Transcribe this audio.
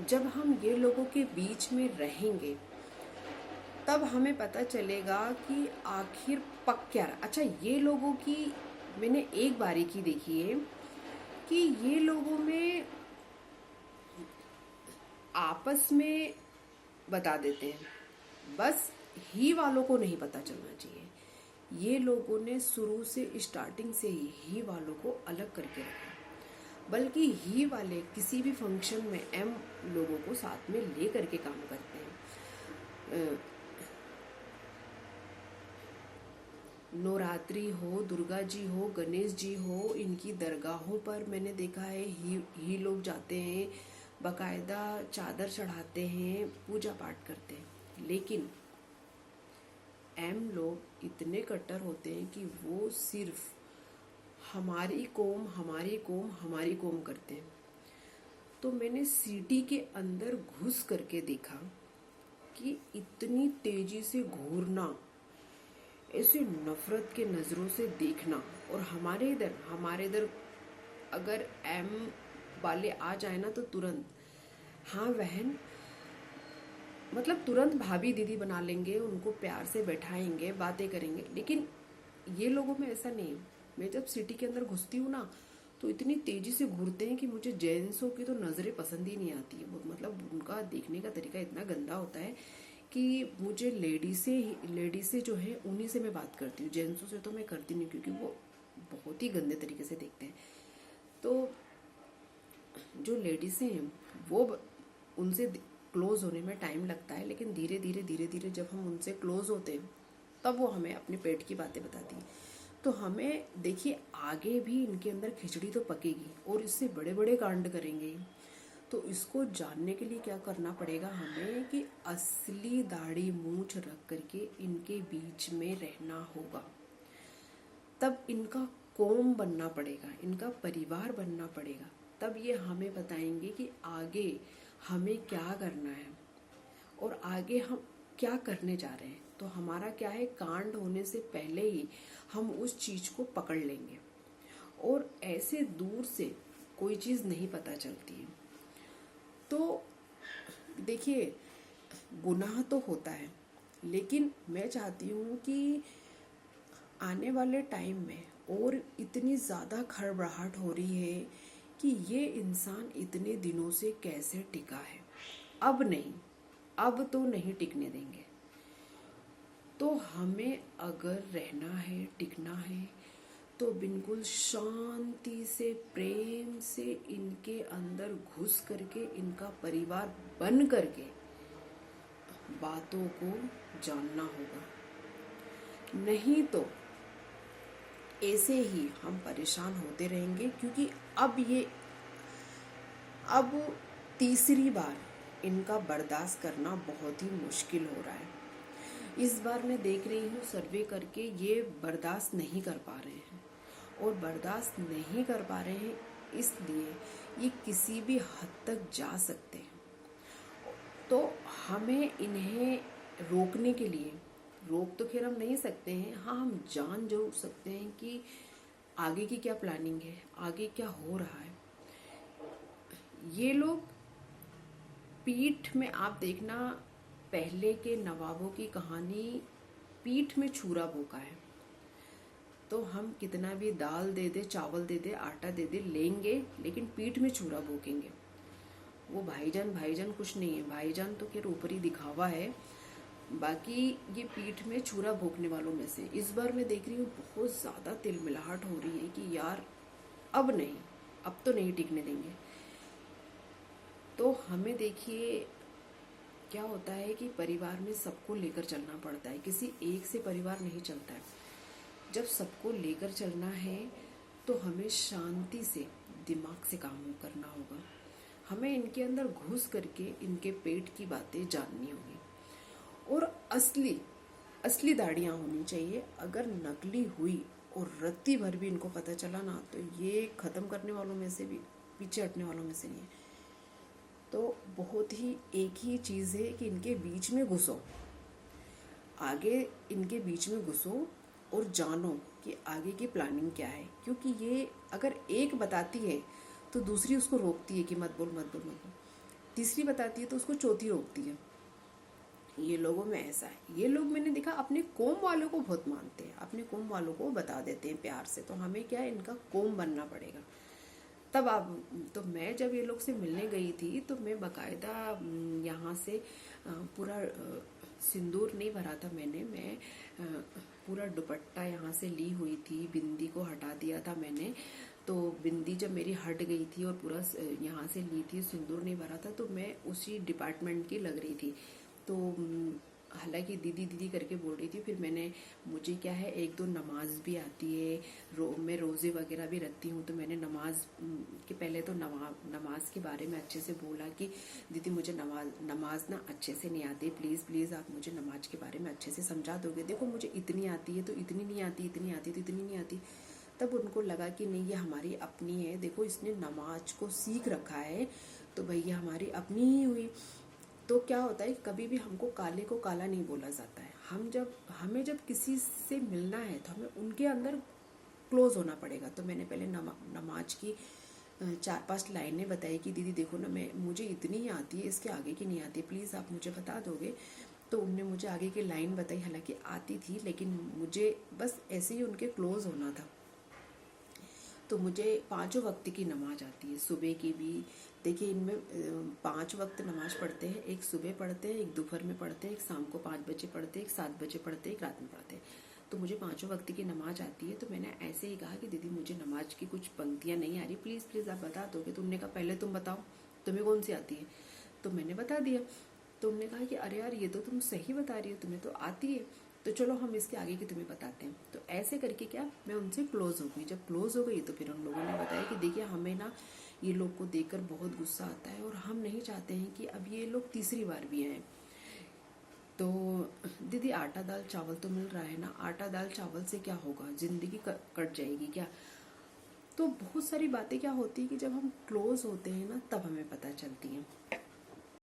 जब हम ये लोगों के बीच में रहेंगे तब हमें पता चलेगा कि आखिर पक क्या रहा। अच्छा, ये लोगों की मैंने एक बारीकी देखी है कि ये लोगों में आपस में बता देते हैं, बस ही वालों को नहीं पता चलना चाहिए। ये लोगों ने शुरू से स्टार्टिंग से ही वालों को अलग करके रखा, बल्कि ही वाले किसी भी फंक्शन में एम लोगों को साथ में ले करके काम करते हैं। नवरात्रि हो, दुर्गा जी हो, गणेश जी हो, इनकी दरगाहों पर मैंने देखा है ही लोग जाते हैं, बकायदा चादर चढ़ाते हैं, पूजा पाठ करते हैं। लेकिन एम लोग इतने कट्टर होते हैं कि वो सिर्फ हमारी कौम हमारी कौम हमारी कौम करते हैं। तो मैंने सिटी के अंदर घुस करके देखा कि इतनी तेजी से घूरना, ऐसे नफरत के नज़रों से देखना, और हमारे इधर अगर एम वाले आ जाए ना तो तुरंत हाँ बहन, मतलब तुरंत भाभी दीदी बना लेंगे, उनको प्यार से बैठाएंगे, बातें करेंगे। लेकिन ये लोगों में ऐसा नहीं है। मैं जब सिटी के अंदर घुसती हूँ ना तो इतनी तेजी से घूरते हैं कि मुझे जेंट्सों की तो नज़रें पसंद ही नहीं आती है। वो मतलब उनका देखने का तरीका इतना गंदा होता है कि मुझे लेडी से जो है उन्हीं से मैं बात करती हूँ, जेंट्सों से तो मैं करती नहीं, क्योंकि वो बहुत ही गंदे तरीके से देखते हैं। तो जो लेडीज़ हैं वो उनसे क्लोज होने में टाइम लगता है, लेकिन धीरे धीरे जब हम उनसे क्लोज होते हैं तब वो हमें अपने पेट की बातें बताती हैं। तो हमें देखिए, आगे भी इनके अंदर खिचड़ी तो पकेगी और इससे बड़े बड़े कांड करेंगे। तो इसको जानने के लिए क्या करना पड़ेगा हमें कि असली दाढ़ी मूछ रख करके इनके बीच में रहना होगा। तब इनका कौम बनना पड़ेगा, इनका परिवार बनना पड़ेगा। तब ये हमें बताएंगे कि आगे हमें क्या करना है और आगे हम क्या करने जा रहे हैं। तो हमारा क्या है, कांड होने से पहले ही हम उस चीज़ को पकड़ लेंगे, और ऐसे दूर से कोई चीज़ नहीं पता चलती है। तो देखिए, गुनाह तो होता है, लेकिन मैं चाहती हूँ कि आने वाले टाइम में और इतनी ज़्यादा खड़बड़ाहट हो रही है कि ये इंसान इतने दिनों से कैसे टिका है। अब नहीं, अब तो नहीं टिकने देंगे। तो हमें अगर रहना है, टिकना है, तो बिल्कुल शांति से, प्रेम से इनके अंदर घुस करके, इनका परिवार बन करके बातों को जानना होगा। नहीं तो ऐसे ही हम परेशान होते रहेंगे, क्योंकि अब तीसरी बार इनका बर्दाश्त करना बहुत ही मुश्किल हो रहा है। इस बार मैं देख रही हूँ सर्वे करके, ये बर्दाश्त नहीं कर पा रहे हैं, और बर्दाश्त नहीं कर पा रहे हैं इसलिए ये किसी भी हद तक जा सकते हैं। तो हमें इन्हें रोकने के लिए, रोक तो खैर हम नहीं सकते हैं, हाँ हम जान जरूर सकते हैं कि आगे की क्या प्लानिंग है, आगे क्या हो रहा है। ये लोग पीठ में, आप देखना, पहले के नवाबों की कहानी, पीठ में छुरा भोंका है। तो हम कितना भी दाल दे दे, चावल दे दे, आटा दे दे, लेंगे, लेकिन पीठ में छुरा भोंकेंगे। वो भाईजान कुछ नहीं है, भाईजान तो खैर ऊपरी दिखावा है, बाकी ये पीठ में छुरा भोंकने वालों में से। इस बार मैं देख रही हूँ बहुत ज़्यादा तिलमिलाहट हो रही है कि यार अब नहीं, अब तो नहीं टिकने देंगे। तो हमें देखिए क्या होता है कि परिवार में सबको लेकर चलना पड़ता है, किसी एक से परिवार नहीं चलता है। जब सबको लेकर चलना है तो हमें शांति से, दिमाग से काम करना होगा। हमें इनके अंदर घुस करके इनके पेट की बातें जाननी होगी, और असली दाढ़ियाँ होनी चाहिए। अगर नकली हुई और रत्ती भर भी इनको पता चला ना, तो ये ख़त्म करने वालों में से भी, पीछे हटने वालों में से नहीं है। तो बहुत ही एक ही चीज़ है कि इनके बीच में घुसो, आगे इनके बीच में घुसो और जानो कि आगे की प्लानिंग क्या है। क्योंकि ये अगर एक बताती है तो दूसरी उसको रोकती है कि मत बोल मत बोल मत बोल। तीसरी बताती है तो उसको चौथी रोकती है। ये लोगों में ऐसा है। ये लोग मैंने देखा अपने कौम वालों को बहुत मानते हैं, अपने कौम वालों को बता देते हैं प्यार से, तो हमें क्या है, इनका कौम बनना पड़ेगा। तब आप, तो मैं जब ये लोग से मिलने गई थी तो मैं बकायदा यहाँ से पूरा सिंदूर नहीं भरा था मैंने, मैं पूरा दुपट्टा यहाँ से ली हुई थी, बिंदी को हटा दिया था मैंने। तो बिंदी जब मेरी हट गई थी और पूरा यहाँ से ली थी, सिंदूर नहीं भरा था, तो मैं उसी डिपार्टमेंट की लग रही थी। तो हालांकि दीदी दीदी करके बोल रही थी। फिर मैंने, मुझे क्या है, एक दो नमाज भी आती है, मैं रोज़े वगैरह भी रखती हूँ, तो मैंने नमाज के पहले तो नमाज के बारे में अच्छे से बोला कि दीदी मुझे नमाज ना अच्छे से नहीं आती, प्लीज़ प्लीज़ आप मुझे नमाज के बारे में अच्छे से समझा दोगे। देखो मुझे इतनी आती है तो इतनी नहीं आती, इतनी आती तो इतनी नहीं आती। तब उनको लगा कि नहीं, ये हमारी अपनी है, देखो इसने नमाज को सीख रखा है, तो भैया हमारी अपनी ही हुई। तो क्या होता है, कभी भी हमको काले को काला नहीं बोला जाता है। हमें जब किसी से मिलना है तो हमें उनके अंदर क्लोज होना पड़ेगा। तो मैंने पहले नमाज की 4-5 लाइनें बताई कि दीदी देखो ना, मुझे इतनी ही आती है, इसके आगे की नहीं आती, प्लीज़ आप मुझे बता दोगे। तो उनने मुझे आगे की लाइन बताई, हालांकि आती थी लेकिन मुझे बस ऐसे ही उनके क्लोज होना था। तो मुझे 5 वक्त की नमाज आती है, सुबह की भी। देखिए इनमें 5 वक्त नमाज पढ़ते हैं, एक सुबह पढ़ते हैं, एक दोपहर में पढ़ते हैं, एक शाम को 5 बजे पढ़ते हैं, एक 7 बजे पढ़ते हैं, एक रात में पढ़ते हैं। तो मुझे 5 वक्त की नमाज आती है। तो मैंने ऐसे ही कहा कि दीदी मुझे नमाज की कुछ पंक्तियाँ नहीं आ रही, प्लीज़ प्लीज़ आप बता दोगे। तो उन्होंने कहा पहले तुम बताओ तुम्हें कौन सी आती है। तो मैंने बता दिया। तो उन्होंने कहा कि अरे यार ये तो तुम सही बता रही हो, तुम्हें तो आती है, तो चलो हम इसके आगे की तुम्हें बताते हैं। तो ऐसे करके क्या, मैं उनसे क्लोज हो गई। जब क्लोज हो गई तो फिर उन लोगों ने बताया कि देखिए हमें ना ये लोग को देखकर बहुत गुस्सा आता है और हम नहीं चाहते हैं कि अब ये लोग तीसरी बार भी आए। तो दीदी आटा दाल चावल तो मिल रहा है ना, आटा दाल चावल से क्या होगा, जिंदगी कट जाएगी क्या। तो बहुत सारी बातें क्या होती है कि जब हम क्लोज होते हैं ना तब हमें पता चलती हैं।